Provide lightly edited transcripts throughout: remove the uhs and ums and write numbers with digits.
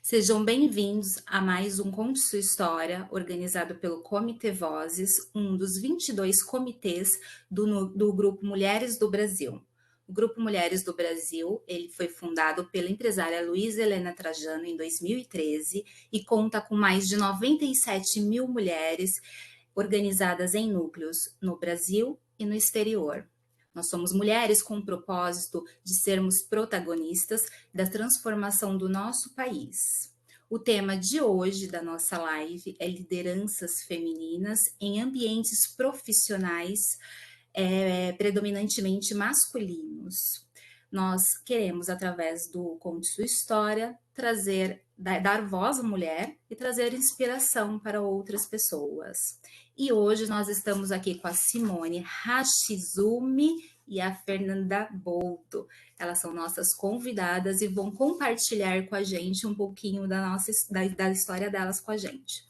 Sejam bem-vindos a mais um Conte Sua História, organizado pelo Comitê Vozes, um dos 22 comitês do Grupo Mulheres do Brasil. O Grupo Mulheres do Brasil, ele foi fundado pela empresária Luísa Helena Trajano em 2013 e conta com mais de 97 mil mulheres organizadas em núcleos no Brasil e no exterior. Nós somos mulheres com o propósito de sermos protagonistas da transformação do nosso país. O tema de hoje da nossa live é lideranças femininas em ambientes profissionais predominantemente masculinos. Nós queremos, através do Conte Sua História, dar voz à mulher e trazer inspiração para outras pessoas. E hoje nós estamos aqui com a Simone Hashizumi e a Fernanda Bolto. Elas são nossas convidadas e vão compartilhar com a gente um pouquinho da história delas com a gente.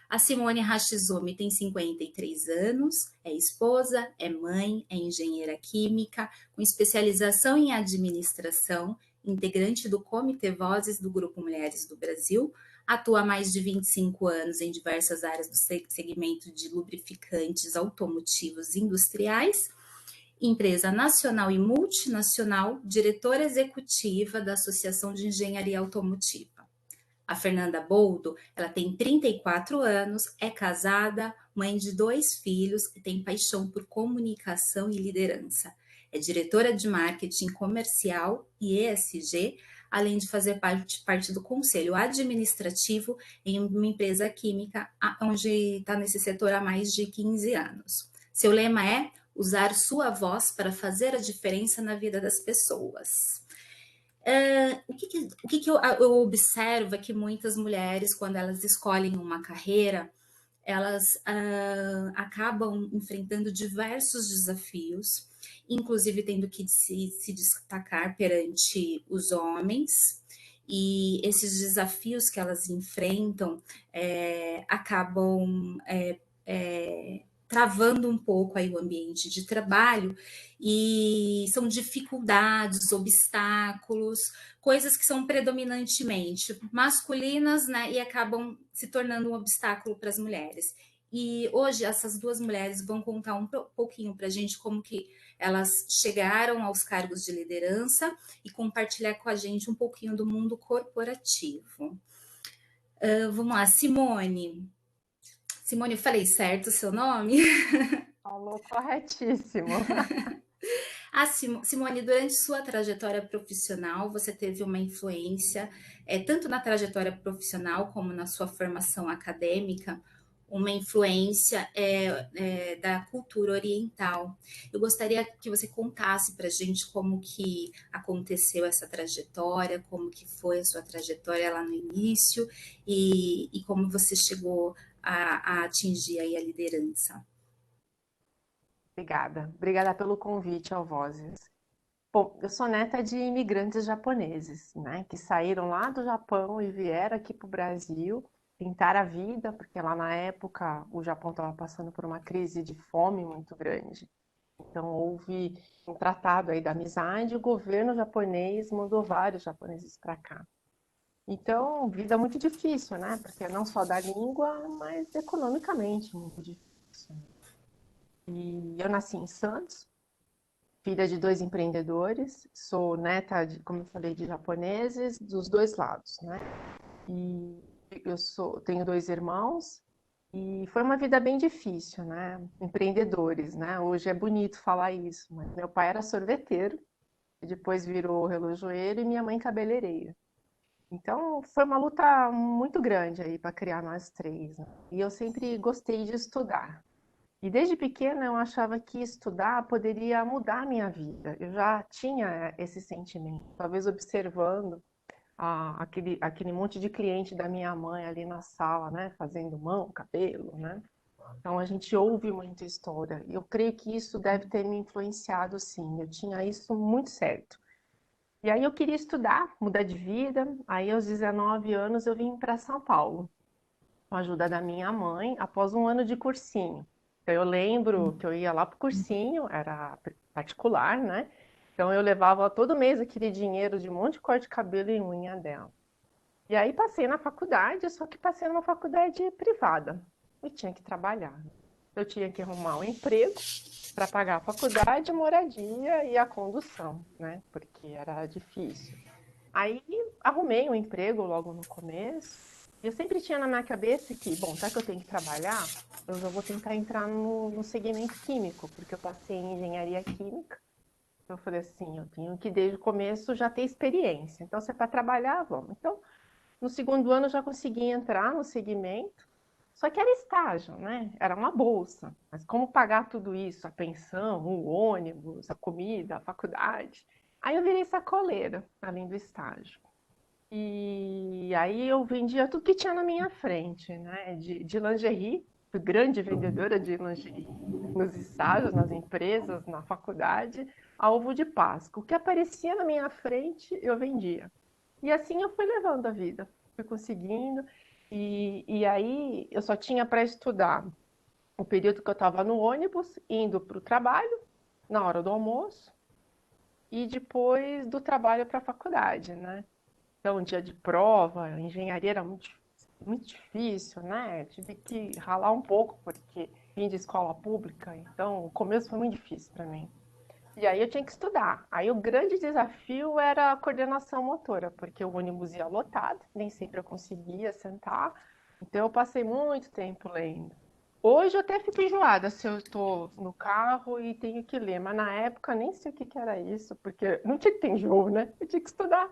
A Simone Hashizumi tem 53 anos, é esposa, é mãe, é engenheira química, com especialização em administração, integrante do Comitê Vozes do Grupo Mulheres do Brasil, atua há mais de 25 anos em diversas áreas do segmento de lubrificantes automotivos industriais, empresa nacional e multinacional, diretora executiva da Associação de Engenharia Automotiva. A Fernanda Boldo, ela tem 34 anos, é casada, mãe de 2 filhos e tem paixão por comunicação e liderança. É diretora de marketing comercial e ESG, além de fazer parte do conselho administrativo em uma empresa química, onde está nesse setor há mais de 15 anos. Seu lema é usar sua voz para fazer a diferença na vida das pessoas. O que eu observo é que muitas mulheres, quando elas escolhem uma carreira, elas acabam enfrentando diversos desafios, inclusive tendo que se destacar perante os homens, e esses desafios que elas enfrentam acabam travando um pouco aí o ambiente de trabalho, e são dificuldades, obstáculos, coisas que são predominantemente masculinas, né, e acabam se tornando um obstáculo para as mulheres. E hoje essas duas mulheres vão contar um pouquinho para a gente como que elas chegaram aos cargos de liderança e compartilhar com a gente um pouquinho do mundo corporativo. Vamos lá, Simone. Simone, eu falei certo o seu nome? Falou corretíssimo. Simone, durante sua trajetória profissional, você teve uma influência, tanto na trajetória profissional como na sua formação acadêmica, uma influência da cultura oriental. Eu gostaria que você contasse para a gente como que aconteceu essa trajetória, como que foi a sua trajetória lá no início e como você chegou a atingir aí a liderança. Obrigada pelo convite ao Vozes. Bom, eu sou neta de imigrantes japoneses, né, que saíram lá do Japão e vieram aqui para o Brasil tentar a vida, porque lá na época o Japão estava passando por uma crise de fome muito grande. Então houve um tratado aí da amizade e o governo japonês mandou vários japoneses para cá. Então, vida muito difícil, né? Porque não só da língua, mas economicamente muito difícil. E eu nasci em Santos, filha de 2 empreendedores, sou neta de, como eu falei, de japoneses dos 2 lados, né? E tenho 2 irmãos e foi uma vida bem difícil, né? Empreendedores, né? Hoje é bonito falar isso, mas meu pai era sorveteiro, e depois virou relojoeiro e minha mãe cabeleireira. Então foi uma luta muito grande aí para criar nós 3, né? E eu sempre gostei de estudar. E desde pequena eu achava que estudar poderia mudar a minha vida. Eu já tinha esse sentimento, talvez observando aquele monte de cliente da minha mãe ali na sala, né, fazendo mão, cabelo, né? Então a gente ouve muita história. E eu creio que isso deve ter me influenciado, sim. Eu tinha isso muito certo. E aí eu queria estudar, mudar de vida. Aí aos 19 anos eu vim para São Paulo, com a ajuda da minha mãe, após um ano de cursinho. Então, eu lembro que eu ia lá pro cursinho, era particular, né? Então eu levava todo mês aquele dinheiro de um monte de corte de cabelo e unha dela. E aí passei na faculdade, só que passei numa faculdade privada e tinha que trabalhar. Eu tinha que arrumar um emprego para pagar a faculdade, a moradia e a condução, né? Porque era difícil. Aí arrumei um emprego logo no começo. E eu sempre tinha na minha cabeça que, bom, já que eu tenho que trabalhar, eu já vou tentar entrar no segmento químico, porque eu passei em engenharia química. Então, eu falei assim, eu tenho que desde o começo já ter experiência. Então, se é para trabalhar, vamos. Então, no segundo ano eu já consegui entrar no segmento, só que era estágio, né? Era uma bolsa. Mas como pagar tudo isso? A pensão, o ônibus, a comida, a faculdade. Aí eu virei sacoleira, além do estágio. E aí eu vendia tudo que tinha na minha frente, né? De lingerie, fui grande vendedora de lingerie nos estágios, nas empresas, na faculdade, a ovo de Páscoa. O que aparecia na minha frente, eu vendia. E assim eu fui levando a vida, fui conseguindo. E aí eu só tinha para estudar o período que eu estava no ônibus, indo para o trabalho, na hora do almoço, e depois do trabalho para a faculdade, né? Então, dia de prova, engenharia era muito difícil, né? Tive que ralar um pouco, porque vim de escola pública, então o começo foi muito difícil para mim. E aí eu tinha que estudar. Aí o grande desafio era a coordenação motora, porque o ônibus ia lotado, nem sempre eu conseguia sentar. Então eu passei muito tempo lendo. Hoje eu até fico enjoada se eu estou no carro e tenho que ler, mas na época nem sei o que que era isso, porque não tinha que ter enjoo, né? Eu tinha que estudar.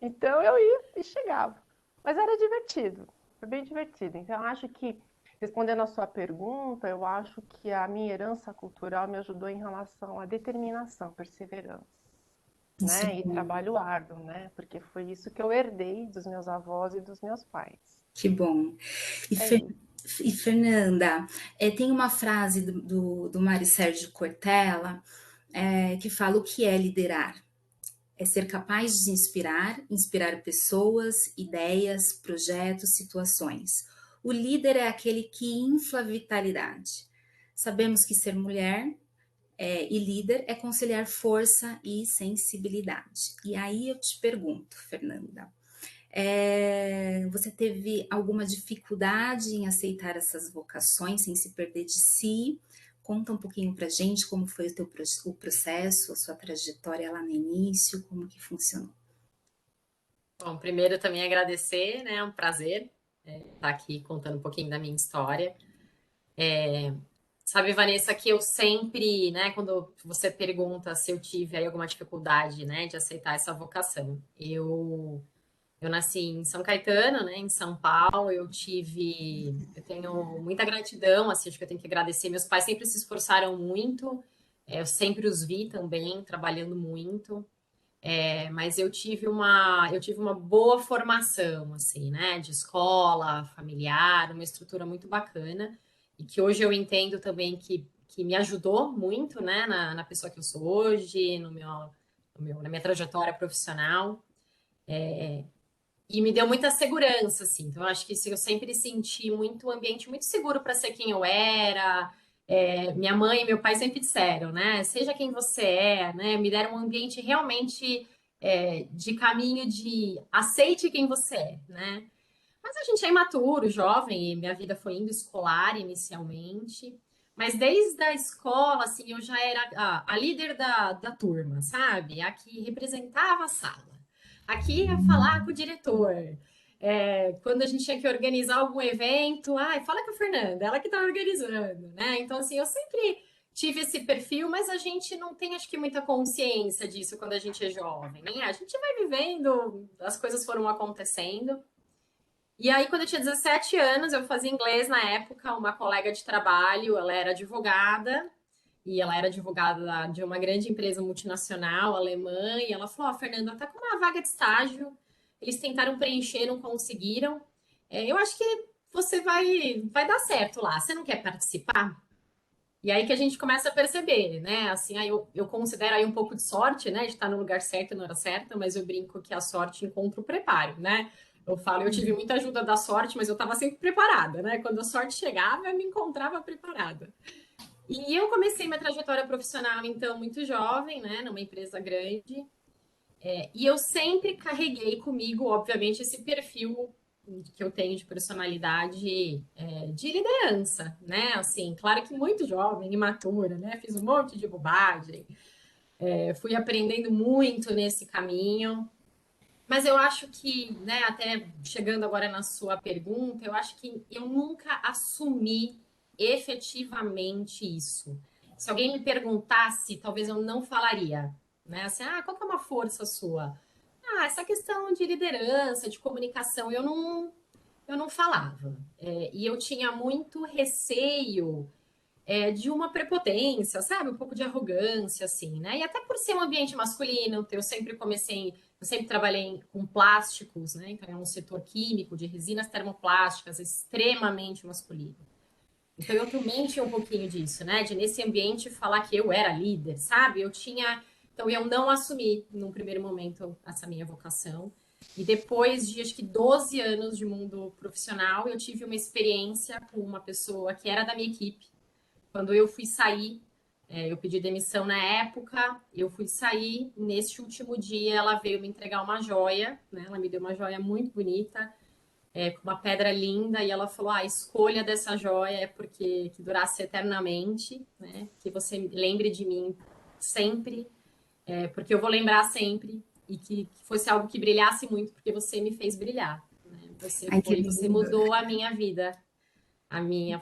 Então eu ia e chegava. Mas era divertido, foi bem divertido. Então eu acho que, respondendo a sua pergunta, eu acho que a minha herança cultural me ajudou em relação à determinação, perseverança, Isso é né? E bom, trabalho árduo, né? Porque foi isso que eu herdei dos meus avós e dos meus pais. que bom. E, É Fer- isso. e Fernanda, tem uma frase do Mário Sérgio Cortella que fala o que é liderar. É ser capaz de inspirar, inspirar pessoas, ideias, projetos, situações. O líder é aquele que infla a vitalidade. Sabemos que ser mulher e líder é conciliar força e sensibilidade. E aí eu te pergunto, Fernanda, você teve alguma dificuldade em aceitar essas vocações sem se perder de si? Conta um pouquinho pra gente como foi o processo, a sua trajetória lá no início, como que funcionou. Bom, primeiro também agradecer, né? É um prazer estar aqui contando um pouquinho da minha história. Sabe, Vanessa, que eu sempre, né, quando você pergunta se eu tive aí alguma dificuldade, né, de aceitar essa vocação, eu nasci em São Caetano, né, em São Paulo, eu tenho muita gratidão, assim, acho que eu tenho que agradecer, meus pais sempre se esforçaram muito, eu sempre os vi também trabalhando muito, mas eu tive uma boa formação, assim, né, de escola, familiar, uma estrutura muito bacana, e que hoje eu entendo também que me ajudou muito, né, na pessoa que eu sou hoje, na minha trajetória profissional, e me deu muita segurança, assim. Então, eu acho que isso eu sempre senti muito um ambiente muito seguro para ser quem eu era. Minha mãe e meu pai sempre disseram, né? Seja quem você é, né? Me deram um ambiente realmente de caminho de aceite quem você é, né? Mas a gente é imaturo, jovem, e minha vida foi indo escolar inicialmente. Mas desde a escola, assim, eu já era a líder da turma, sabe? A que representava a sala. Aqui ia falar com o diretor. Quando a gente tinha que organizar algum evento, ai, fala com a Fernanda, ela que tá organizando, né? Então, assim, eu sempre tive esse perfil, mas a gente não tem, acho que, muita consciência disso quando a gente é jovem, né? A gente vai vivendo, as coisas foram acontecendo. E aí, quando eu tinha 17 anos, eu fazia inglês na época, uma colega de trabalho, ela era advogada, e ela era advogada de uma grande empresa multinacional alemã, e ela falou, ó, Fernanda, tá com uma vaga de estágio, eles tentaram preencher, não conseguiram. Eu acho que você vai dar certo lá, você não quer participar? E aí que a gente começa a perceber, né? Assim, aí eu considero aí um pouco de sorte, né? De estar no lugar certo na hora certa, mas eu brinco que a sorte encontra o preparo, né? Eu falo, eu tive muita ajuda da sorte, mas eu estava sempre preparada, né? Quando a sorte chegava, eu me encontrava preparada. E eu comecei minha trajetória profissional, então, muito jovem, né? Numa empresa grande. E eu sempre carreguei comigo, obviamente, esse perfil que eu tenho de personalidade de liderança, né? Assim, claro que muito jovem, imatura, né? Fiz um monte de bobagem, fui aprendendo muito nesse caminho. Mas eu acho que, né, até chegando agora na sua pergunta, eu acho que eu nunca assumi efetivamente isso. Se alguém me perguntasse, talvez eu não falaria, né? Assim, qual que é uma força sua? Essa questão de liderança, de comunicação, eu não falava. E eu tinha muito receio de uma prepotência, sabe? Um pouco de arrogância, assim, né? E até por ser um ambiente masculino, eu sempre trabalhei com plásticos, né? Então é um setor químico de resinas termoplásticas extremamente masculino. Então eu também tinha um pouquinho disso, né? De nesse ambiente falar que eu era líder, sabe? Então eu não assumi num primeiro momento essa minha vocação. E depois de acho que 12 anos de mundo profissional, eu tive uma experiência com uma pessoa que era da minha equipe quando eu fui sair, eu pedi demissão na época, eu fui sair, neste último dia ela veio me entregar uma joia, né? Ela me deu uma joia muito bonita, com uma pedra linda, e ela falou: a escolha dessa joia é porque que durasse eternamente, né? Que você lembre de mim sempre, porque eu vou lembrar sempre, e que fosse algo que brilhasse muito, porque você me fez brilhar. Né? Ai, que Você lindo. mudou a minha vida.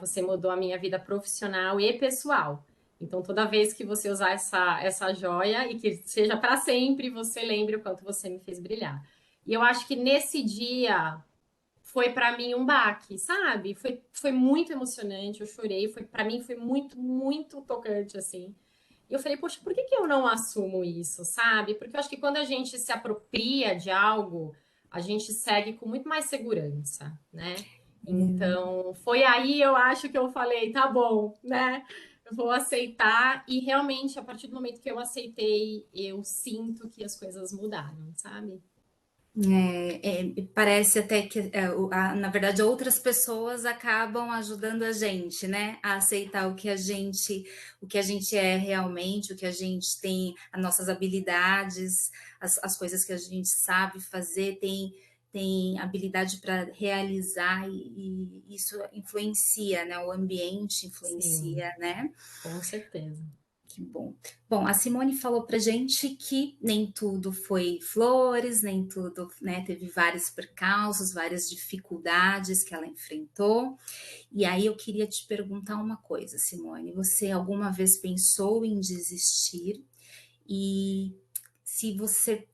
Você mudou a minha vida profissional e pessoal. Então, toda vez que você usar essa joia e que seja para sempre, você lembre o quanto você me fez brilhar. E eu acho que nesse dia foi para mim um baque, sabe? Foi muito emocionante, eu chorei, para mim foi muito, muito tocante assim. E eu falei, poxa, por que que eu não assumo isso, sabe? Porque eu acho que quando a gente se apropria de algo, a gente segue com muito mais segurança, né? Então, foi aí eu acho que eu falei, tá bom, né? Eu vou aceitar. E realmente, a partir do momento que eu aceitei, eu sinto que as coisas mudaram, sabe? Parece até que, na verdade, outras pessoas acabam ajudando a gente, né, a aceitar o que a gente é realmente, o que a gente tem, as nossas habilidades, as coisas que a gente sabe fazer, tem habilidade para realizar e isso influencia, né, o ambiente Sim, influencia, né? com certeza. Que bom. Bom, a Simone falou pra gente que nem tudo foi flores, nem tudo, né, teve vários percalços, várias dificuldades que ela enfrentou. E aí eu queria te perguntar uma coisa, Simone, você alguma vez pensou em desistir? E se você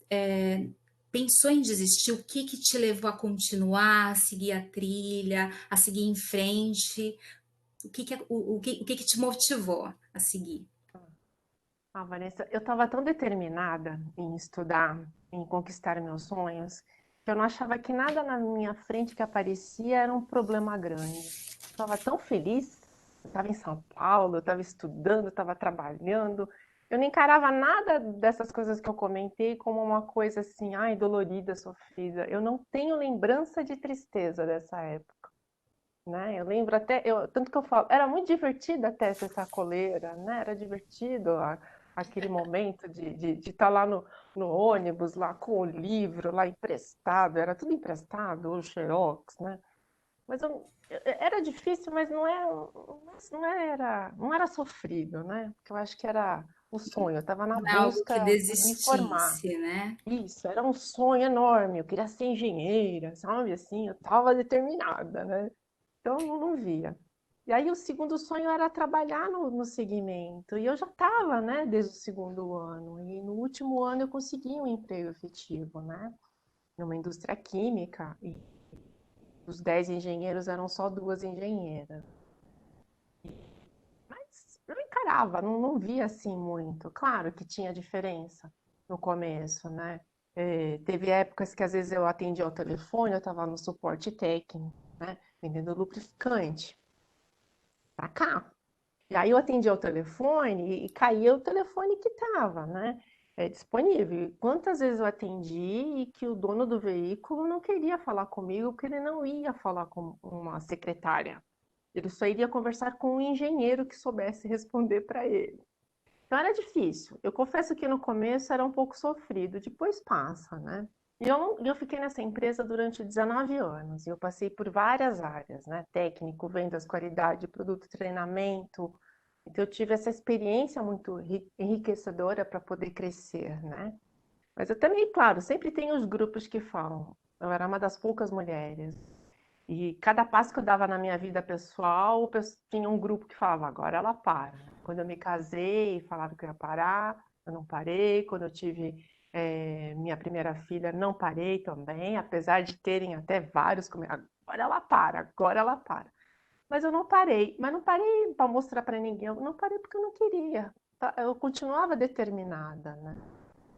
pensou em desistir, o que que te levou a continuar, a seguir a trilha, a seguir em frente? O que que te motivou a seguir? Vanessa, eu estava tão determinada em estudar, em conquistar meus sonhos, que eu não achava que nada na minha frente que aparecia era um problema grande. Estava tão feliz, estava em São Paulo, estava estudando, estava trabalhando. Eu não encarava nada dessas coisas que eu comentei como uma coisa assim, ai, dolorida, sofrida. Eu não tenho lembrança de tristeza dessa época, né? Eu lembro até, tanto que eu falo, era muito divertido até ser sacoleira, né? Era divertido aquele momento de estar lá no ônibus, lá com o livro, lá emprestado, era tudo emprestado, ou xerox, né? Mas era difícil, mas não era sofrido, né? Porque eu acho que era o sonho, eu estava na Não é algo que busca por me formar. desistisse, né? Isso, era um sonho enorme, eu queria ser engenheira, sabe? Assim, eu estava determinada, né? Então, eu não via. E aí, o segundo sonho era trabalhar no segmento. E eu já estava, né, desde o segundo ano. E no último ano, eu consegui um emprego efetivo, né, numa indústria química. E dos 10 engenheiros, eram só duas engenheiras. Mas eu encarava, não via assim muito. Claro que tinha diferença no começo, né? Teve épocas que às vezes eu atendia ao telefone, eu estava no suporte técnico, né, vendendo lubrificante para cá. E aí eu atendi ao telefone e caía o telefone que estava, né? Disponível. E quantas vezes eu atendi e que o dono do veículo não queria falar comigo porque ele não ia falar com uma secretária. Ele só iria conversar com um engenheiro que soubesse responder para ele. Então era difícil. Eu confesso que no começo era um pouco sofrido, depois passa, né? E eu fiquei nessa empresa durante 19 anos. E eu passei por várias áreas, né? Técnico, vendas, qualidade, produto, treinamento. Então eu tive essa experiência muito enriquecedora para poder crescer, né? Mas eu também, claro, sempre tem os grupos que falam. Eu era uma das poucas mulheres. E cada passo que eu dava na minha vida pessoal, tinha um grupo que falava, agora ela para. Quando eu me casei, falaram que eu ia parar, eu não parei. Quando eu tive minha primeira filha, não parei também, apesar de terem até vários agora ela para, agora ela para. Mas eu não parei, mas não parei para mostrar para ninguém, eu não parei porque eu não queria. Eu continuava determinada, né?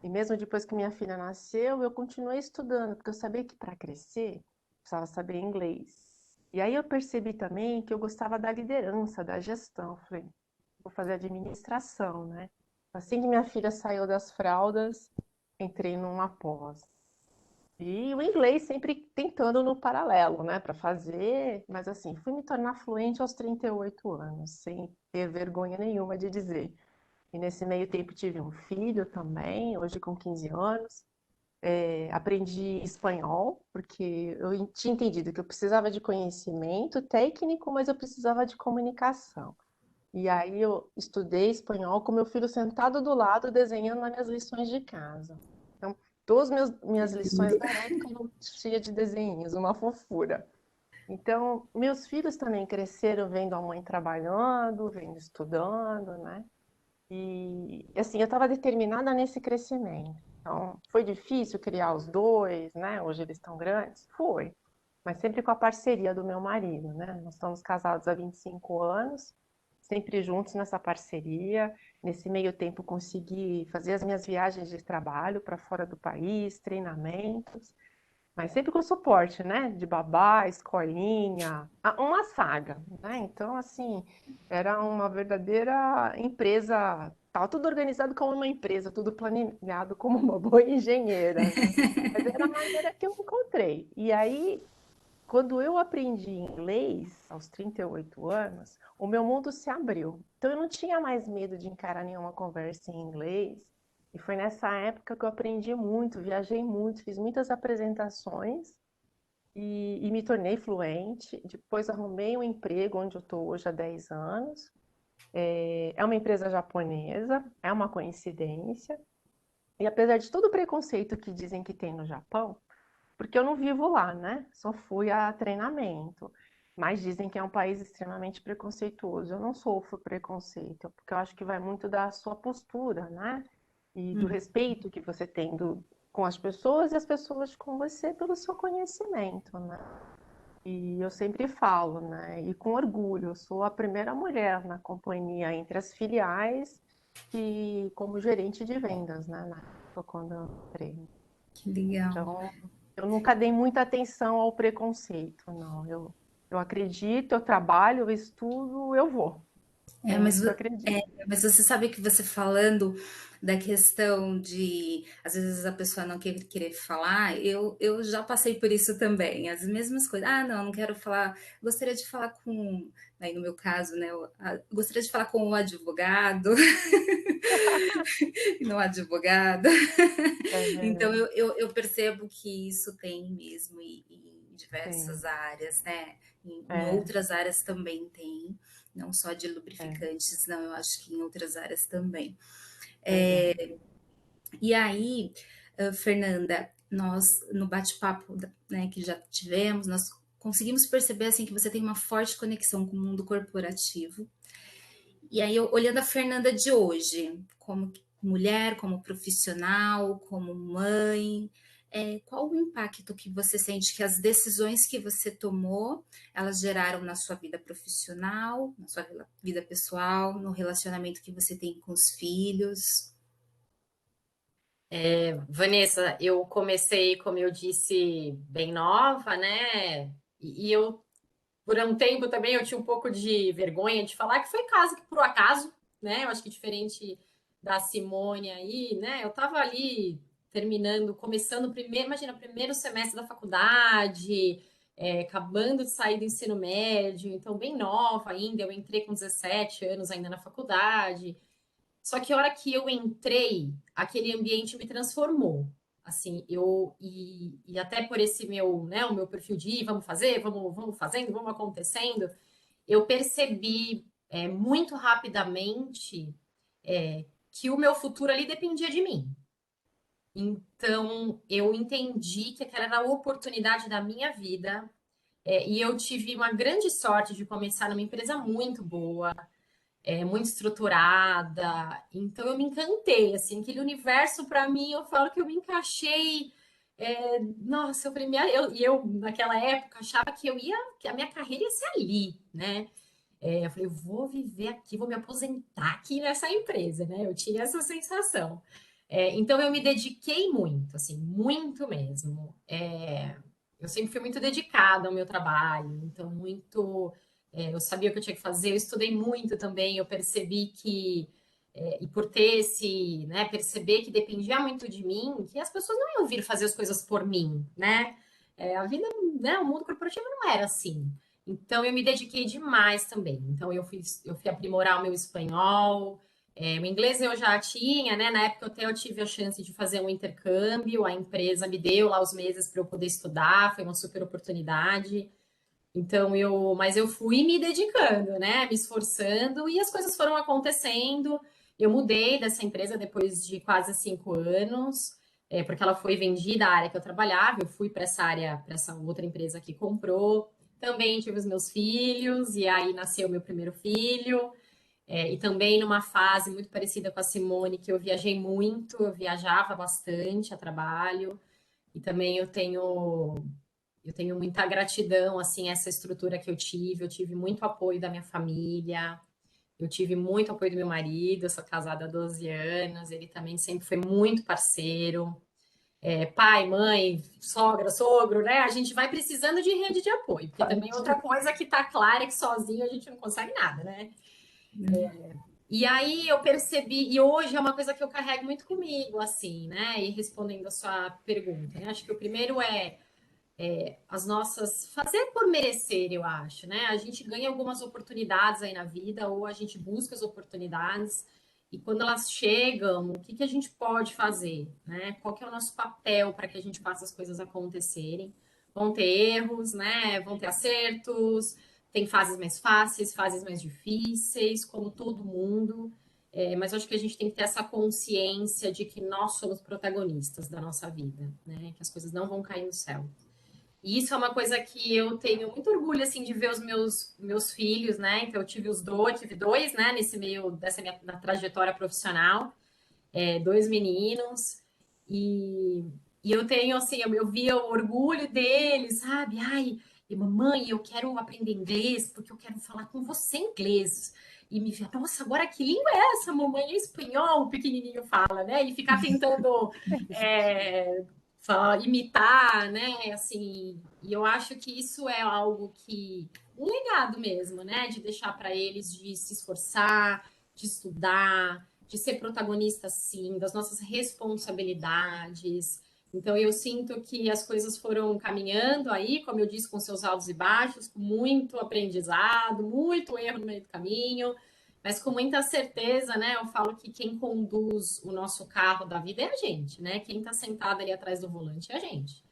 E mesmo depois que minha filha nasceu, eu continuei estudando, porque eu sabia que para crescer, precisava saber inglês. E aí eu percebi também que eu gostava da liderança, da gestão. Eu falei, vou fazer administração, né? Assim que minha filha saiu das fraldas, entrei numa pós. E o inglês sempre tentando no paralelo, né, para fazer, mas assim, fui me tornar fluente aos 38 anos, sem ter vergonha nenhuma de dizer. E nesse meio tempo tive um filho também, hoje com 15 anos. Aprendi espanhol, porque eu tinha entendido que eu precisava de conhecimento técnico, mas eu precisava de comunicação. E aí eu estudei espanhol com meu filho sentado do lado, desenhando nas minhas lições de casa. Então, todas minhas lições da época eram cheias de desenhinhos, uma fofura. Então, meus filhos também cresceram vendo a mãe trabalhando, vendo estudando, né? E assim, eu estava determinada nesse crescimento. Então, foi difícil criar os dois, né? Hoje eles estão grandes? Foi. Mas sempre com a parceria do meu marido, né? Nós estamos casados há 25 anos, sempre juntos nessa parceria. Nesse meio tempo, consegui fazer as minhas viagens de trabalho para fora do país, treinamentos. Mas sempre com suporte, né? De babá, escolinha, uma saga, né? Então, assim, era uma verdadeira empresa, estava tudo organizado como uma empresa, tudo planejado como uma boa engenheira, né? Mas era a maneira que eu encontrei. E aí, quando eu aprendi inglês, aos 38 anos, o meu mundo se abriu. Então, eu não tinha mais medo de encarar nenhuma conversa em inglês. E foi nessa época que eu aprendi muito, viajei muito, fiz muitas apresentações e me tornei fluente. Depois arrumei um emprego onde eu estou hoje há 10 anos. É uma empresa japonesa, é uma coincidência. E apesar de todo o preconceito que dizem que tem no Japão, porque eu não vivo lá, né? Só fui a treinamento. Mas dizem que é um país extremamente preconceituoso. Eu não sofro preconceito, porque eu acho que vai muito da sua postura, né? E do respeito que você tem com as pessoas e as pessoas com você pelo seu conhecimento, né? E eu sempre falo, né? E com orgulho, eu sou a primeira mulher na companhia entre as filiais e como gerente de vendas, né? Na época quando eu entrei. Que legal. Então, eu nunca dei muita atenção ao preconceito, não. Eu acredito, eu trabalho, eu estudo, eu vou. É, É mas, nisso que eu acredito. mas você sabe que você falando da questão de, às vezes a pessoa não querer falar, eu já passei por isso também, as mesmas coisas. Ah, não quero falar, gostaria de falar com, aí no meu caso, né, gostaria de falar com o advogado, e não advogada. Então É, eu percebo que isso tem mesmo em sim, diversas áreas, né? Em é, outras áreas também tem, não só de é, lubrificantes, não, eu acho que em outras áreas também. verdade. E aí, Fernanda, nós no bate-papo, né, que já tivemos, nós conseguimos perceber assim que você tem uma forte conexão com o mundo corporativo. E aí, olhando a Fernanda de hoje, como mulher, como profissional, como mãe, qual o impacto que você sente que as decisões que você tomou, elas geraram na sua vida profissional, na sua vida pessoal, no relacionamento que você tem com os filhos? Vanessa, eu comecei, como eu disse, bem nova, né? E eu, por um tempo também, eu tinha um pouco de vergonha de falar que foi caso que por acaso, né? Eu acho que diferente da Simone aí, né? Eu tava ali terminando, começando o primeiro, imagina, primeiro semestre da faculdade, acabando de sair do ensino médio, então bem nova ainda, eu entrei com 17 anos ainda na faculdade. Só que a hora que eu entrei, aquele ambiente me transformou. Assim, e até por esse meu, né, o meu perfil de vamos fazer, vamos fazendo, vamos acontecendo, eu percebi muito rapidamente que o meu futuro ali dependia de mim. Então, eu entendi que aquela era a oportunidade da minha vida, e eu tive uma grande sorte de começar numa empresa muito boa, muito estruturada. Então, eu me encantei, assim, aquele universo para mim, eu falo que eu me encaixei. Nossa, eu naquela época achava que a minha carreira ia ser ali, né? Eu falei, eu vou viver aqui, vou me aposentar aqui nessa empresa, né? Eu tinha essa sensação. Então eu me dediquei muito, assim, muito mesmo. Eu sempre fui muito dedicada ao meu trabalho, então eu sabia o que eu tinha que fazer, eu estudei muito também, eu percebi que, e por ter né, perceber que dependia muito de mim, que as pessoas não iam vir fazer as coisas por mim, né? A vida, né, o mundo corporativo não era assim. Então, eu me dediquei demais também. Então, eu fui aprimorar o meu espanhol. O inglês eu já tinha, né? Na época até eu tive a chance de fazer um intercâmbio. A empresa me deu lá os meses para eu poder estudar. Foi uma super oportunidade. Então, mas eu fui me dedicando, né? Me esforçando e as coisas foram acontecendo. Eu mudei dessa empresa depois de quase 5 anos, porque ela foi vendida a área que eu trabalhava. Eu fui para essa área, para essa outra empresa que comprou. Também tive os meus filhos, e aí nasceu meu primeiro filho. E também numa fase muito parecida com a Simone, que eu viajei muito, eu viajava bastante a trabalho. E também eu tenho muita gratidão, assim, a essa estrutura que eu tive muito apoio da minha família, eu tive muito apoio do meu marido, eu sou casada há 12 anos, ele também sempre foi muito parceiro. Pai, mãe, sogra, sogro, né? A gente vai precisando de rede de apoio, porque também outra coisa que tá clara é que sozinho a gente não consegue nada, né? E aí eu percebi, e hoje é uma coisa que eu carrego muito comigo, assim, né? E respondendo a sua pergunta, né? Acho que o primeiro as nossas. Fazer por merecer, eu acho, né? A gente ganha algumas oportunidades aí na vida, ou a gente busca as oportunidades, e quando elas chegam, o que que a gente pode fazer, né? Qual que é o nosso papel para que a gente faça as coisas acontecerem? Vão ter erros, né? Vão ter acertos, tem fases mais fáceis, fases mais difíceis, como todo mundo. Mas eu acho que a gente tem que ter essa consciência de que nós somos protagonistas da nossa vida, né? Que as coisas não vão cair no céu. E isso é uma coisa que eu tenho muito orgulho, assim, de ver os meus filhos, né? Então, tive dois, né, nesse meio dessa minha na trajetória profissional, dois meninos, e, e eu tenho, assim, eu via o orgulho deles, sabe? Ai, e mamãe, eu quero aprender inglês, porque eu quero falar com você em inglês. E me via, nossa, agora que língua é essa, mamãe? É espanhol, o pequenininho fala, né? E ficar tentando imitar, né? Assim, e eu acho que isso é algo que um legado mesmo, né? De deixar para eles de se esforçar, de estudar, de ser protagonista, sim, das nossas responsabilidades. Então, eu sinto que as coisas foram caminhando aí, como eu disse, com seus altos e baixos, com muito aprendizado, muito erro no meio do caminho, mas com muita certeza, né? Eu falo que quem conduz o nosso carro da vida é a gente, né? Quem está sentado ali atrás do volante é a gente.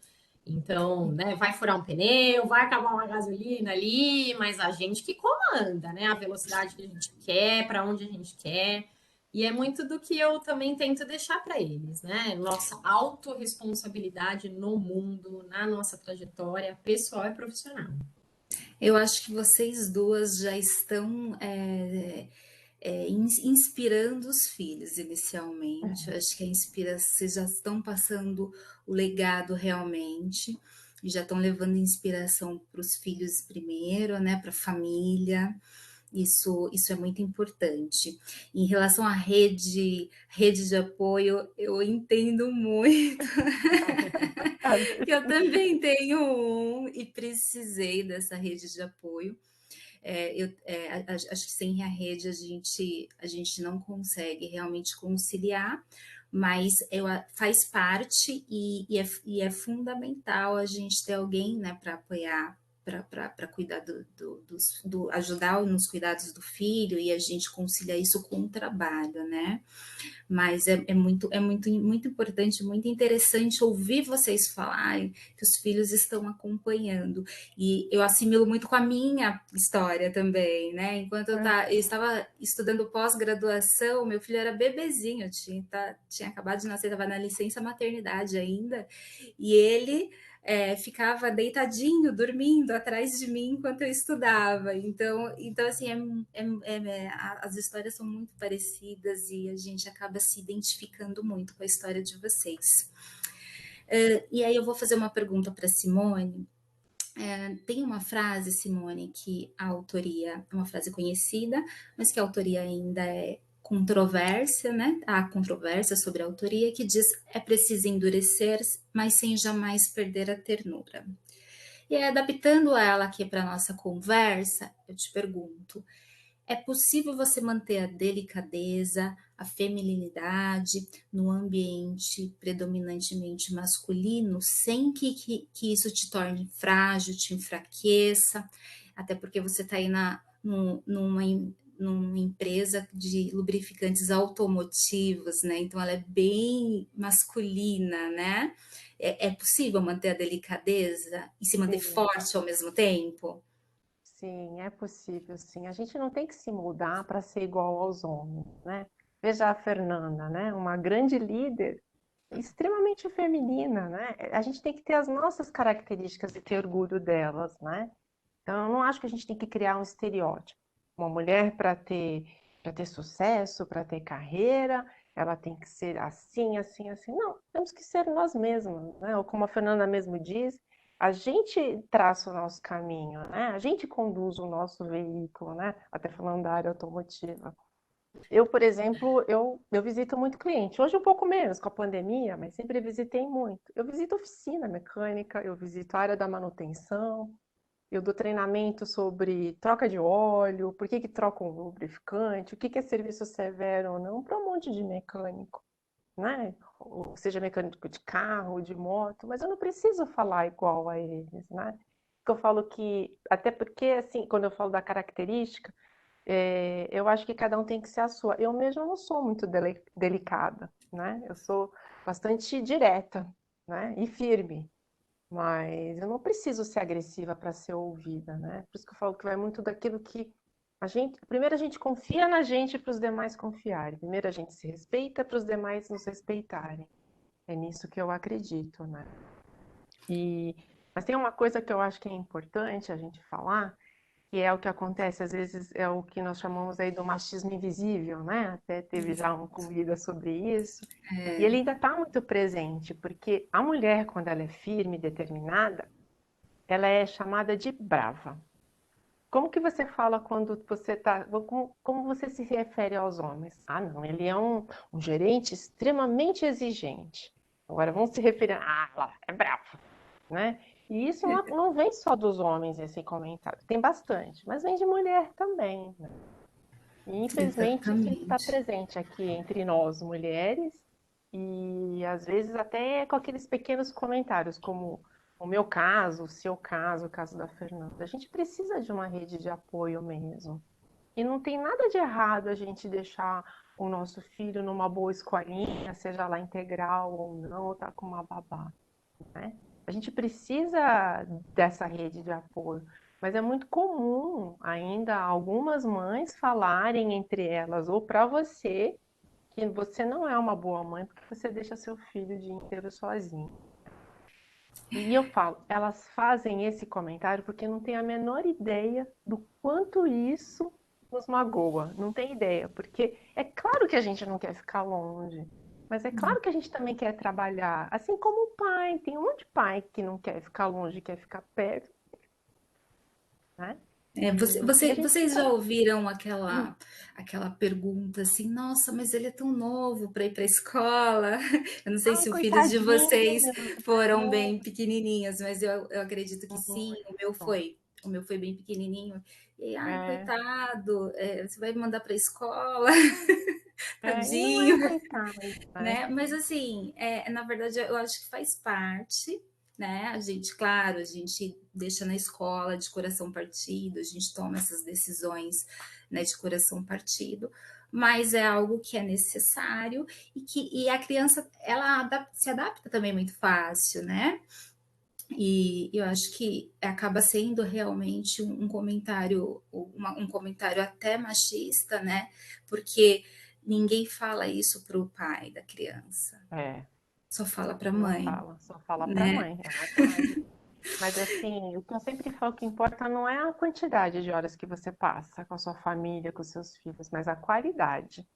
Então, né, vai furar um pneu, vai acabar uma gasolina ali, mas a gente que comanda, né? A velocidade que a gente quer, para onde a gente quer. E é muito do que eu também tento deixar para eles, né? Nossa autorresponsabilidade no mundo, na nossa trajetória pessoal e profissional. Eu acho que vocês duas já estão inspirando os filhos inicialmente. Eu acho que vocês já estão passando o legado realmente, e já estão levando inspiração para os filhos primeiro, né? Para a família. Isso é muito importante. Em relação à rede de apoio, eu entendo muito. Eu também tenho um e precisei dessa rede de apoio. Acho que sem a rede a gente não consegue realmente conciliar, mas faz parte e é fundamental a gente ter alguém, né, para apoiar para cuidar ajudar nos cuidados do filho, e a gente concilia isso com o trabalho, né? Mas muito importante, muito interessante ouvir vocês falarem que os filhos estão acompanhando. E eu assimilo muito com a minha história também, né? Enquanto eu estava estudando pós-graduação, meu filho era bebezinho, tinha acabado de nascer, estava na licença maternidade ainda, e ele ficava deitadinho, dormindo atrás de mim enquanto eu estudava. Então assim, as histórias são muito parecidas e a gente acaba se identificando muito com a história de vocês. E aí eu vou fazer uma pergunta para Simone. Tem uma frase, Simone, que a autoria é uma frase conhecida, mas que a autoria ainda é controvérsia, né? Há controvérsia sobre a autoria, que diz: é preciso endurecer, mas sem jamais perder a ternura. E aí, adaptando ela aqui para a nossa conversa, eu te pergunto: é possível você manter a delicadeza, a feminilidade no ambiente predominantemente masculino, sem que isso te torne frágil, te enfraqueça? Até porque você está aí numa empresa de lubrificantes automotivos, né? Então ela é bem masculina, né? É possível manter a delicadeza e se manter Sim. forte ao mesmo tempo? Sim, é possível, sim. A gente não tem que se mudar para ser igual aos homens, né? Veja a Fernanda, né? Uma grande líder, extremamente feminina, né? A gente tem que ter as nossas características e ter orgulho delas, né? Então, eu não acho que a gente tem que criar um estereótipo. Uma mulher para ter sucesso, para ter carreira, ela tem que ser assim, assim, assim. Não, temos que ser nós mesmas, né? Ou como a Fernanda mesmo diz, a gente traça o nosso caminho, né? A gente conduz o nosso veículo, né? Até falando da área automotiva. Eu, por exemplo, eu visito muito cliente. Hoje um pouco menos com a pandemia, mas sempre visitei muito. Eu visito oficina mecânica, eu visito a área da manutenção, eu dou treinamento sobre troca de óleo, por que que troca um lubrificante, o que que é serviço severo ou não, para um monte de mecânico, né? Ou seja mecânico de carro, de moto, mas eu não preciso falar igual a eles, né? Porque eu falo que, até porque, assim, quando eu falo da característica, eu acho que cada um tem que ser a sua. Eu mesma não sou muito delicada, né? Eu sou bastante direta, né? E firme. Mas eu não preciso ser agressiva para ser ouvida, né? Por isso que eu falo que vai muito daquilo que primeiro a gente confia na gente para os demais confiarem. Primeiro a gente se respeita para os demais nos respeitarem. É nisso que eu acredito, né? Mas tem uma coisa que eu acho que é importante a gente falar, que é o que acontece, às vezes é o que nós chamamos aí do machismo invisível, né? Até teve já uma corrida sobre isso. E ele ainda está muito presente, porque a mulher, quando ela é firme e determinada, ela é chamada de brava. Como que você fala quando você está... Como você se refere aos homens? Ah, não, ele é um gerente extremamente exigente. Agora vamos se referir... Ah, ela é brava, né? E isso não vem só dos homens, esse comentário. Tem bastante, mas vem de mulher também, né? E infelizmente isso está Exatamente. presente aqui entre nós, mulheres, e às vezes até com aqueles pequenos comentários, como o meu caso, o seu caso, o caso da Fernanda. A gente precisa de uma rede de apoio mesmo. E não tem nada de errado a gente deixar o nosso filho numa boa escolinha, seja lá integral ou não, ou tá com uma babá, né? A gente precisa dessa rede de apoio, mas é muito comum ainda algumas mães falarem entre elas ou para você que você não é uma boa mãe porque você deixa seu filho o dia inteiro sozinho. E eu falo, elas fazem esse comentário porque não têm a menor ideia do quanto isso nos magoa. Não tem ideia, porque é claro que a gente não quer ficar longe, mas é claro que a gente também quer trabalhar. Assim como o pai, tem um monte de pai que não quer ficar longe, quer ficar perto, né? E a gente Vocês já sabe. ouviram aquela pergunta assim: nossa, mas ele é tão novo para ir para a escola? Eu não sei Ai, se os filhos de coitadinho. vocês foram É, bem pequenininhos, mas eu acredito que sim, o meu foi. foi. O meu foi bem pequenininho. E, ai, É, coitado, você vai me mandar para a escola, e não é tadinho, coitado, né? né? Mas assim, na verdade, eu acho que faz parte. né? A gente, claro, a gente deixa na escola de coração partido, a gente toma essas decisões, né, de coração partido, mas é algo que é necessário e a criança ela se adapta também muito fácil, né? E eu acho que acaba sendo realmente um comentário, um comentário até machista, né? Porque ninguém fala isso para o pai da criança, É, só fala para a não mãe, fala, só fala para a né? mãe, é verdade. Mas assim, o que eu sempre falo que importa não é a quantidade de horas que você passa com a sua família, com os seus filhos, mas a qualidade,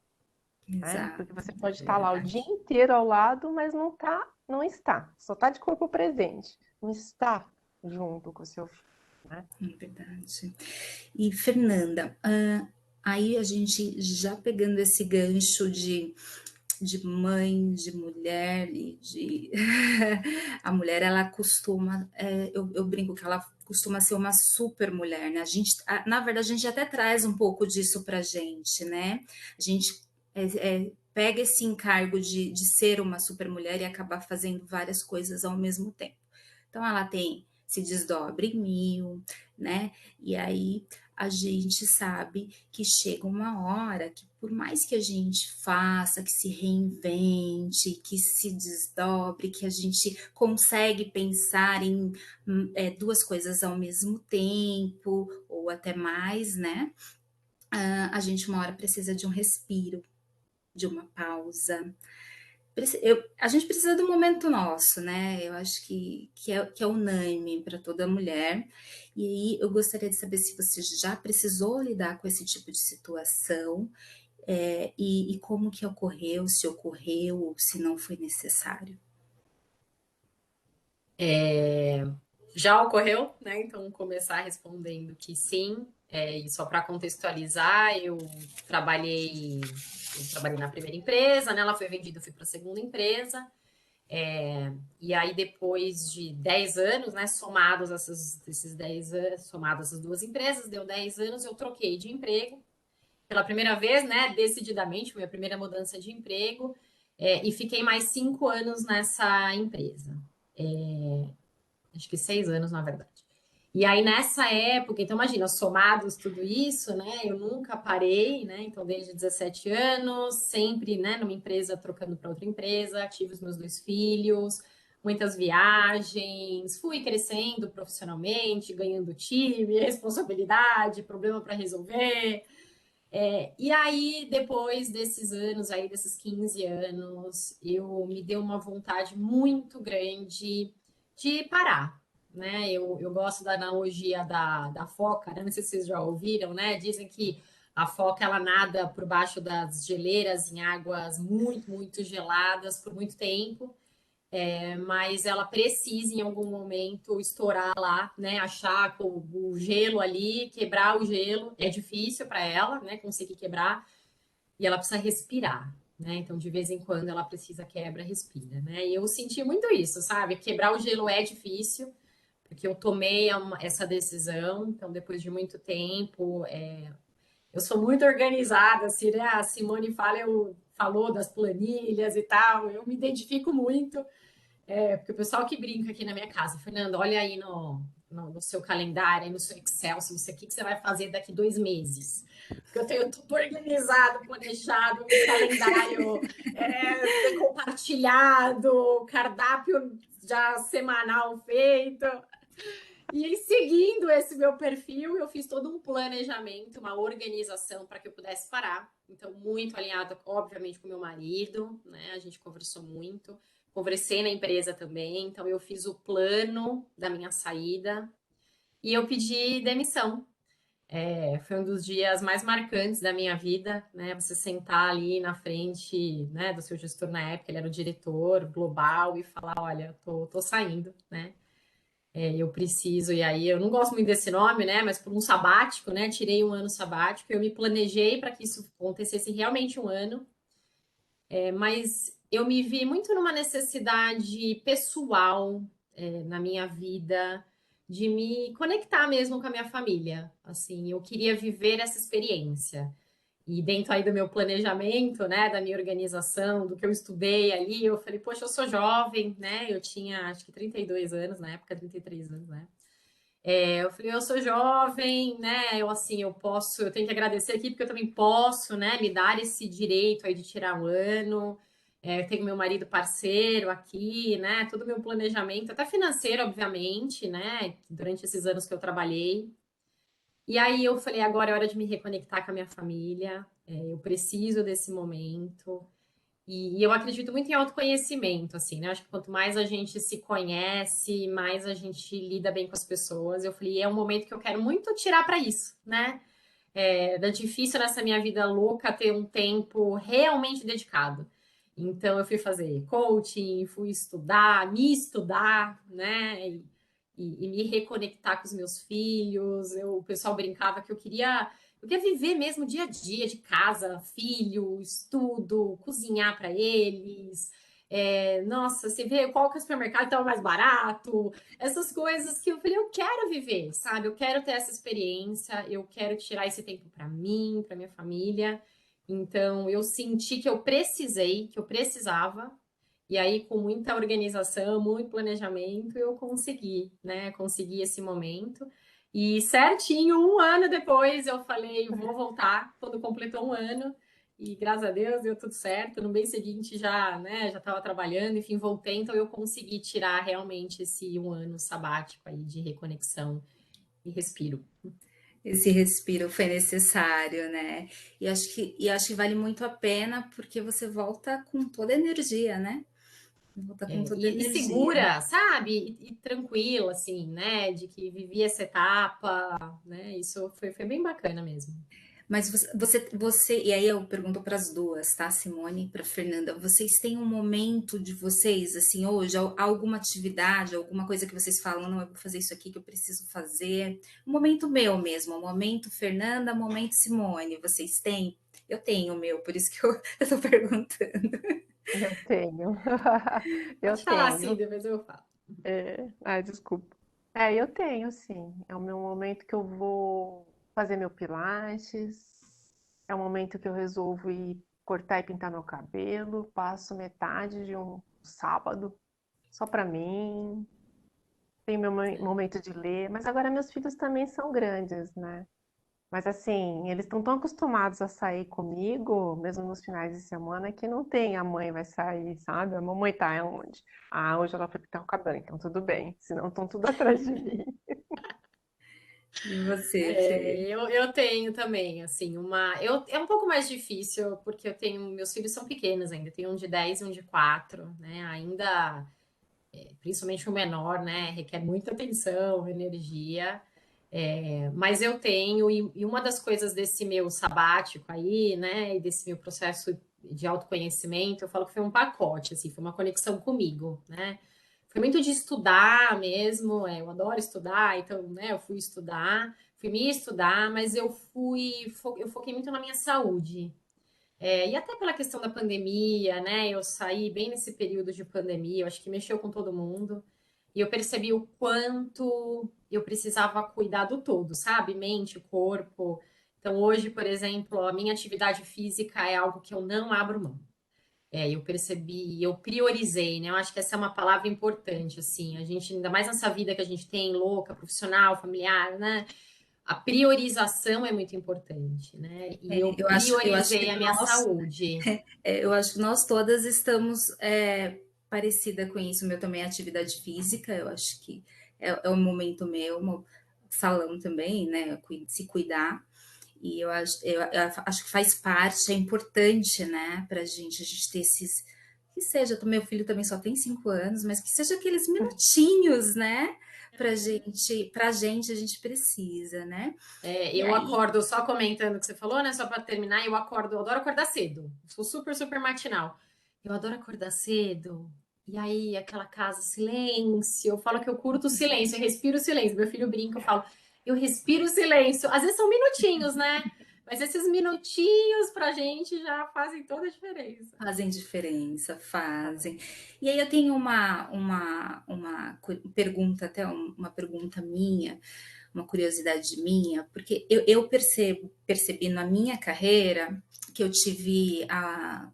né? Porque Exato, você pode é estar lá o dia verdade. inteiro ao lado, mas não tá, não está, só está de corpo presente, não está junto com o seu filho, né? É verdade. E Fernanda, aí a gente já pegando esse gancho de mãe, de mulher e de a mulher ela costuma, eu brinco que ela costuma ser uma super mulher, né? A gente, na verdade, a gente até traz um pouco disso pra gente, né? A gente pega esse encargo de ser uma super mulher e acabar fazendo várias coisas ao mesmo tempo. Então ela tem se desdobra em mil, né? E aí a gente sabe que chega uma hora que por mais que a gente faça, que se reinvente, que se desdobre, que a gente consegue pensar em duas coisas ao mesmo tempo, ou até mais, né? A gente uma hora precisa de um respiro, de uma pausa, a gente precisa do momento nosso, né? Eu acho que é unânime para toda mulher. E aí eu gostaria de saber se você já precisou lidar com esse tipo de situação, e como que ocorreu, se ocorreu ou se não foi necessário. Já ocorreu, né? Então, começar respondendo que sim. E só para contextualizar, eu trabalhei na primeira empresa, né? Ela foi vendida, eu fui para a segunda empresa. E aí, depois de 10 anos, né? Somados esses 10 anos, somadas essas duas empresas, deu 10 anos, eu troquei de emprego pela primeira vez, né? Decididamente, foi a primeira mudança de emprego, e fiquei mais 5 anos nessa empresa. Acho que 6 anos, na verdade. E aí, nessa época, então imagina, somados tudo isso, né? Eu nunca parei, né? Então, desde 17 anos, sempre, né, numa empresa trocando para outra empresa, tive os meus 2 filhos, muitas viagens, fui crescendo profissionalmente, ganhando time, responsabilidade, problema para resolver. E aí, depois desses anos aí, desses 15 anos, eu me deu uma vontade muito grande de parar, né? Eu gosto da analogia da foca, né? Não sei se vocês já ouviram, né? Dizem que a foca, ela nada por baixo das geleiras em águas muito, muito geladas por muito tempo, mas ela precisa em algum momento estourar lá, né? Achar o gelo ali, quebrar o gelo. É difícil para ela, né? Conseguir quebrar e ela precisa respirar, né? Então, de vez em quando ela precisa quebra, respira, né? E eu senti muito isso, sabe? Quebrar o gelo é difícil, porque eu tomei essa decisão. Então, depois de muito tempo, eu sou muito organizada, assim, né? A Simone falou das planilhas e tal. Eu me identifico muito. Porque o pessoal que brinca aqui na minha casa, Fernando, olha aí no seu calendário, aí no seu Excel, se você, o que você vai fazer daqui 2 meses. Porque eu tenho tudo organizado, planejado, um calendário compartilhado, cardápio já semanal feito. E seguindo esse meu perfil, eu fiz todo um planejamento, uma organização para que eu pudesse parar. Então, muito alinhada, obviamente, com meu marido, né? A gente conversou muito. Conversei na empresa também, então eu fiz o plano da minha saída e eu pedi demissão. Foi um dos dias mais marcantes da minha vida, né? Você sentar ali na frente, né, do seu gestor na época, ele era o diretor global, e falar, olha, tô saindo, né? Eu preciso, e aí eu não gosto muito desse nome, né? Mas por um sabático, né? Tirei um ano sabático, eu me planejei para que isso acontecesse realmente um ano, mas eu me vi muito numa necessidade pessoal, na minha vida, de me conectar mesmo com a minha família. Assim, eu queria viver essa experiência. E dentro aí do meu planejamento, né, da minha organização, do que eu estudei ali, eu falei, poxa, eu sou jovem, né? Eu tinha acho que 32 anos na época, 33 anos, né? Eu falei, eu sou jovem, né? Eu assim, eu tenho que agradecer aqui porque eu também posso, né, me dar esse direito aí de tirar um ano. Eu tenho meu marido parceiro aqui, né? Todo o meu planejamento, até financeiro, obviamente, né? Durante esses anos que eu trabalhei. E aí eu falei, agora é hora de me reconectar com a minha família. Eu preciso desse momento. E eu acredito muito em autoconhecimento, assim, né? Acho que quanto mais a gente se conhece, mais a gente lida bem com as pessoas. Eu falei, é um momento que eu quero muito tirar para isso, né? É difícil nessa minha vida louca ter um tempo realmente dedicado. Então, eu fui fazer coaching, fui estudar, me estudar, né? E me reconectar com os meus filhos. O pessoal brincava que eu queria viver mesmo o dia a dia de casa, filho, estudo, cozinhar para eles. Nossa, você vê qual que é o supermercado estava mais barato, essas coisas que eu falei, eu quero viver, sabe? Eu quero ter essa experiência, eu quero tirar esse tempo para mim, para minha família. Então, eu senti que eu precisei, que eu precisava, e aí, com muita organização, muito planejamento, eu consegui, né? Consegui esse momento. E certinho, um ano depois, eu falei, vou voltar, quando completou um ano. E graças a Deus deu tudo certo. No mês seguinte já, né, já estava trabalhando, enfim, voltei, então eu consegui tirar realmente esse um ano sabático aí de reconexão e respiro. Esse respiro foi necessário, né? E acho que vale muito a pena porque você volta com toda a energia, né? Volta com toda a E energia. segura, sabe? E tranquila, assim, né? De que vivi essa etapa, né? Isso foi bem bacana mesmo. Mas e aí eu pergunto para as duas, tá, Simone e para Fernanda, vocês têm um momento de vocês, assim, hoje, alguma atividade, alguma coisa que vocês falam, não, eu vou fazer isso aqui que eu preciso fazer, um momento meu mesmo, um momento Fernanda, um momento Simone, vocês têm? Eu tenho o meu, por isso que eu tô perguntando. Eu tenho. Eu Pode falar assim, tenho. depois eu falo. Ai, desculpa. Eu tenho, sim. É o meu momento que eu vou fazer meu pilates. É o momento que eu resolvo ir cortar e pintar meu cabelo. Passo metade de um sábado só para mim. Tenho meu momento de ler. Mas agora meus filhos também são grandes, né? Mas assim, eles estão tão acostumados a sair comigo, mesmo nos finais de semana, que não tem a mãe vai sair, sabe? A mamãe tá onde? Ah, hoje ela foi pintar o cabelo, então tudo bem. Senão estão tudo atrás de mim. E você, Fê? Eu tenho também, assim, é um pouco mais difícil, porque eu tenho, meus filhos são pequenos ainda, tenho um de 10 e um de 4, né? Ainda, principalmente o menor, né? Requer muita atenção, energia. Mas eu tenho, e uma das coisas desse meu sabático aí, né? E desse meu processo de autoconhecimento, eu falo que foi um pacote, assim, foi uma conexão comigo, né? Foi muito de estudar mesmo, eu adoro estudar, então, né, eu fui estudar, fui me estudar, mas eu foquei muito na minha saúde. E até pela questão da pandemia, né, eu saí bem nesse período de pandemia, eu acho que mexeu com todo mundo, e eu percebi o quanto eu precisava cuidar do todo, sabe? Mente, corpo. Então, hoje, por exemplo, a minha atividade física é algo que eu não abro mão. Eu percebi, eu priorizei, né? Eu acho que essa é uma palavra importante, assim. A gente, ainda mais nessa vida que a gente tem, louca, profissional, familiar, né? A priorização é muito importante, né? E eu Eu acho que priorizei a minha saúde. eu acho que nós todas estamos parecida com isso. O meu também é atividade física, eu acho que é um momento meu, salão também, né? Se cuidar. E eu acho que faz parte, é importante, né, pra gente, a gente ter esses. Que seja, meu filho também só tem 5 anos, mas que seja aqueles minutinhos, né? Pra gente, a gente precisa, né? E Eu aí, acordo, só comentando o que você falou, né? Só para terminar, eu adoro acordar cedo. Sou super, super matinal. Eu adoro acordar cedo. E aí, aquela casa, silêncio. Eu falo que eu curto o silêncio, eu respiro o silêncio. Meu filho brinca, eu falo, eu respiro o silêncio. Às vezes são minutinhos, né? Mas esses minutinhos pra gente já fazem toda a diferença. fazem diferença, fazem. E aí eu tenho uma pergunta, até uma pergunta minha, uma curiosidade minha, porque eu percebi na minha carreira que eu tive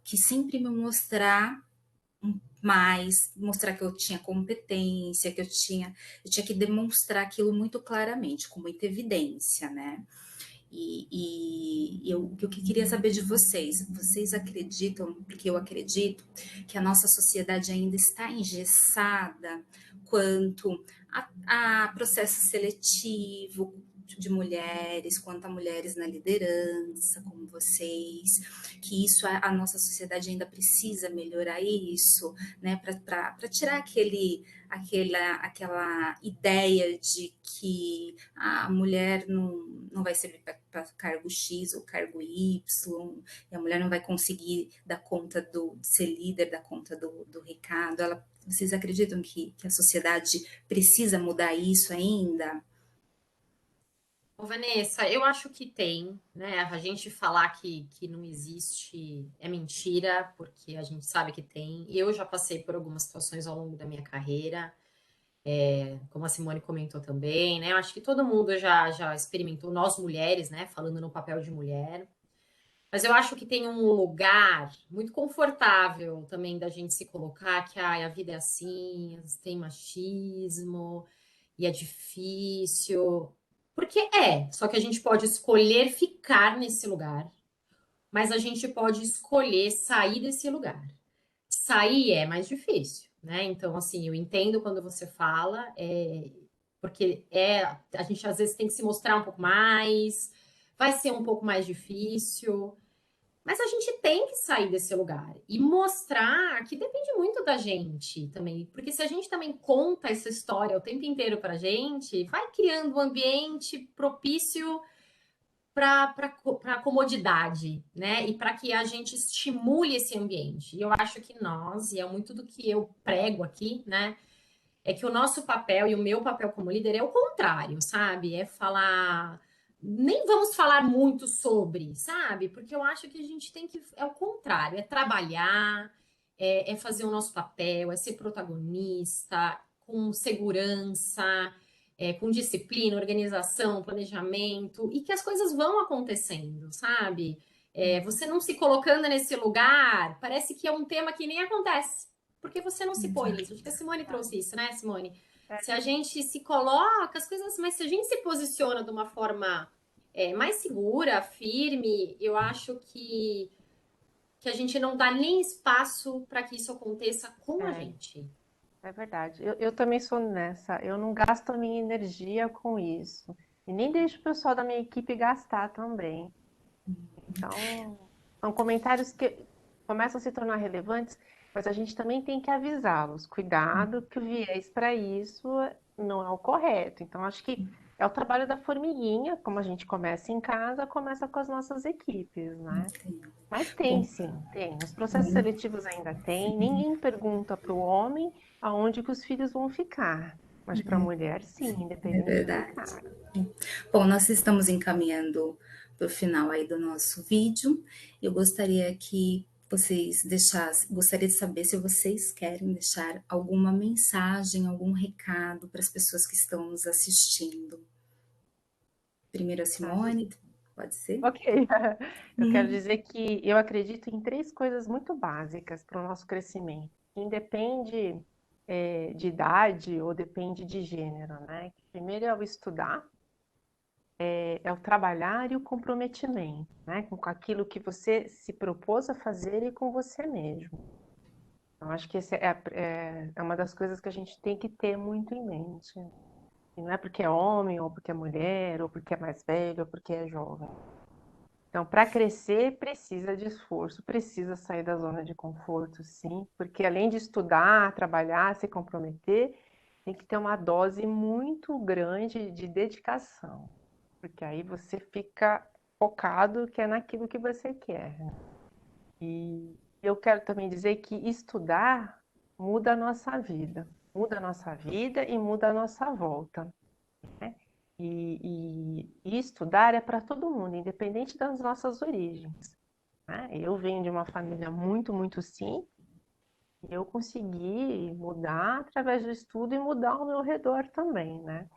que sempre me mostrar mais, mostrar que eu tinha competência, eu tinha que demonstrar aquilo muito claramente, com muita evidência, né? O que eu queria saber de vocês acreditam, porque eu acredito, que a nossa sociedade ainda está engessada quanto a processo seletivo de mulheres, quanto a mulheres na liderança, como vocês, que isso a nossa sociedade ainda precisa melhorar isso, né, para tirar aquela ideia de que a mulher não vai servir para cargo X ou cargo Y, e a mulher não vai conseguir dar conta de ser líder, dar conta do recado. Vocês acreditam que a sociedade precisa mudar isso ainda? Ô, Vanessa, eu acho que tem, né? A gente falar que não existe é mentira, porque a gente sabe que tem. Eu já passei por algumas situações ao longo da minha carreira, como a Simone comentou também, né? Eu acho que todo mundo já experimentou, nós mulheres, né? Falando no papel de mulher. Mas eu acho que tem um lugar muito confortável também da gente se colocar que a vida é assim, tem machismo e é difícil. Porque só que a gente pode escolher ficar nesse lugar, mas a gente pode escolher sair desse lugar. Sair é mais difícil, né? Então, assim, eu entendo quando você fala, porque a gente às vezes tem que se mostrar um pouco mais, vai ser um pouco mais difícil. Mas a gente tem que sair desse lugar e mostrar que depende muito da gente também. Porque se a gente também conta essa história o tempo inteiro para a gente, vai criando um ambiente propício para comodidade, né? E para que a gente estimule esse ambiente. E eu acho que nós, e é muito do que eu prego aqui, né? É que o nosso papel e o meu papel como líder é o contrário, sabe? É falar. Nem vamos falar muito sobre, sabe? Porque eu acho que a gente tem que. É o contrário, é trabalhar, é fazer o nosso papel, é ser protagonista, com segurança, com disciplina, organização, planejamento, e que as coisas vão acontecendo, sabe? Você não se colocando nesse lugar, parece que é um tema que nem acontece porque você não se põe nisso. Acho que a Simone trouxe isso, né, Simone? Se a gente se coloca, as coisas, mas se a gente se posiciona de uma forma mais segura, firme, eu acho que a gente não dá nem espaço para que isso aconteça com a É, gente. é verdade. Eu também sou nessa. Eu não gasto a minha energia com isso. E nem deixo o pessoal da minha equipe gastar também. Então, são comentários que começam a se tornar relevantes, mas a gente também tem que avisá-los. Cuidado, que o viés para isso não é o correto. Então, acho que é o trabalho da formiguinha, como a gente começa em casa, começa com as nossas equipes, né? Mas tem Bom, sim, tem. Os processos seletivos ainda tem. Ninguém pergunta para o homem aonde que os filhos vão ficar. Mas para a mulher, sim, é independente do verdade. cargo. Bom, nós estamos encaminhando para o final aí do nosso vídeo. Eu gostaria que gostaria de saber se vocês querem deixar alguma mensagem, algum recado para as pessoas que estão nos assistindo. Primeiro a Ah, gente, Simone, pode ser? ok. Eu quero dizer que eu acredito em três coisas muito básicas para o nosso crescimento. Independe, de idade ou depende de gênero, né? Primeiro é o estudar, é o trabalhar e o comprometimento, né? Com aquilo que você se propôs a fazer e com você mesmo. Eu acho que essa é uma das coisas que a gente tem que ter muito em mente. E não é porque é homem, ou porque é mulher, ou porque é mais velho, ou porque é jovem. Então, para crescer, precisa de esforço, precisa sair da zona de conforto, sim, porque além de estudar, trabalhar, se comprometer, tem que ter uma dose muito grande de dedicação, porque aí você fica focado que é naquilo que você quer. E eu quero também dizer que estudar muda a nossa vida, muda a nossa vida e muda a nossa volta, né? E estudar é para todo mundo, independente das nossas origens, né? Eu venho de uma família muito, muito simples, e eu consegui mudar através do estudo e mudar ao meu redor também, né?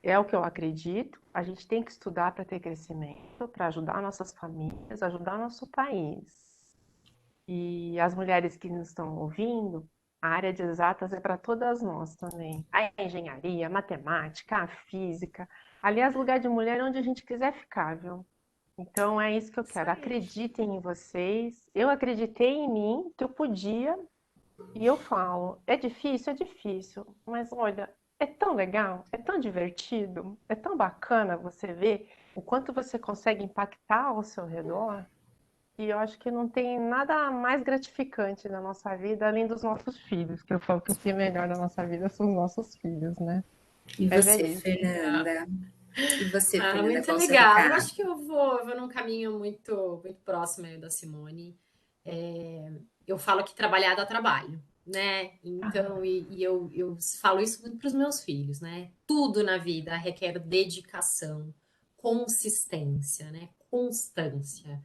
É o que eu acredito. A gente tem que estudar para ter crescimento, para ajudar nossas famílias, ajudar nosso país. E as mulheres que nos estão ouvindo, a área de exatas é para todas nós também. A engenharia, a matemática, a física. Aliás, lugar de mulher é onde a gente quiser ficar, viu? Então é isso que eu Isso quero. aí. Acreditem em vocês. Eu acreditei em mim que eu podia e eu falo, é difícil, mas olha, é tão legal, é tão divertido, é tão bacana você ver o quanto você consegue impactar ao seu redor. E eu acho que não tem nada mais gratificante na nossa vida além dos nossos filhos, que eu falo que o que é melhor na nossa vida são os nossos filhos, né? E Mas é você, isso. Fernanda? E você, Ah, Fernanda, muito qual o seu legal. Eu recado? acho que eu vou num caminho muito próximo aí da Simone. Eu falo que trabalhar dá trabalho, né? Então, eu falo isso muito para os meus filhos, né? Tudo na vida requer dedicação, consistência, né? Constância.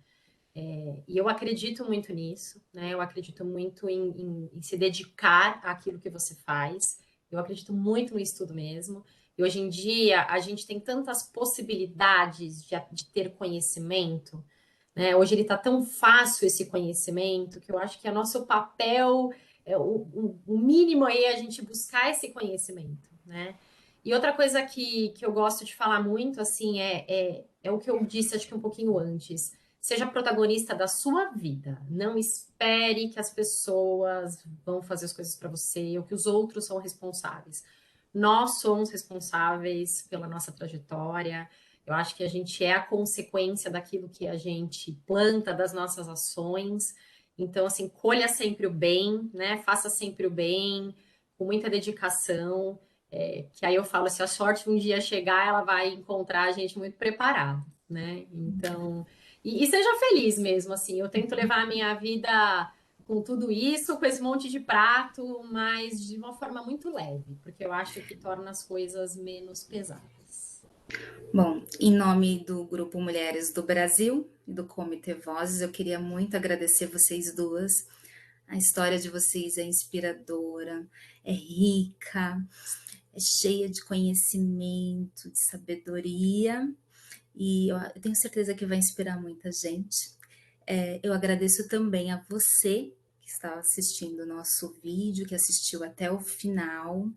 E eu acredito muito nisso, né? Eu acredito muito em se dedicar àquilo que você faz. Eu acredito muito no estudo mesmo. E hoje em dia a gente tem tantas possibilidades de ter conhecimento, né? Hoje ele está tão fácil esse conhecimento que eu acho que é nosso papel, o mínimo aí é a gente buscar esse conhecimento, né? E outra coisa que eu gosto de falar muito, assim, é o que eu disse, acho que um pouquinho antes. Seja protagonista da sua vida. Não espere que as pessoas vão fazer as coisas para você ou que os outros são responsáveis. Nós somos responsáveis pela nossa trajetória. Eu acho que a gente é a consequência daquilo que a gente planta, das nossas ações. Então, assim, colha sempre o bem, né? Faça sempre o bem, com muita dedicação. Que aí eu falo, se a sorte um dia chegar, ela vai encontrar a gente muito preparado, né? Então, e seja feliz mesmo, assim. Eu tento levar a minha vida com tudo isso, com esse monte de prato, mas de uma forma muito leve, porque eu acho que torna as coisas menos pesadas. Bom, em nome do Grupo Mulheres do Brasil e do Comitê Vozes, eu queria muito agradecer vocês duas. A história de vocês é inspiradora, é rica, é cheia de conhecimento, de sabedoria, e eu tenho certeza que vai inspirar muita gente. Eu agradeço também a você que está assistindo o nosso vídeo, que assistiu até o final,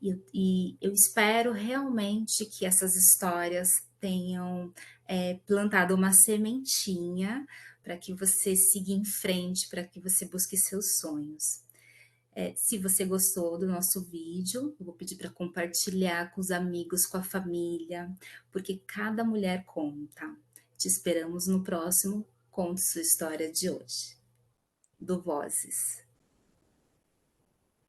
e eu espero realmente que essas histórias tenham plantado uma sementinha para que você siga em frente, para que você busque seus sonhos. Se você gostou do nosso vídeo, eu vou pedir para compartilhar com os amigos, com a família, porque cada mulher conta. Te esperamos no próximo Conte Sua História de hoje, do Vozes.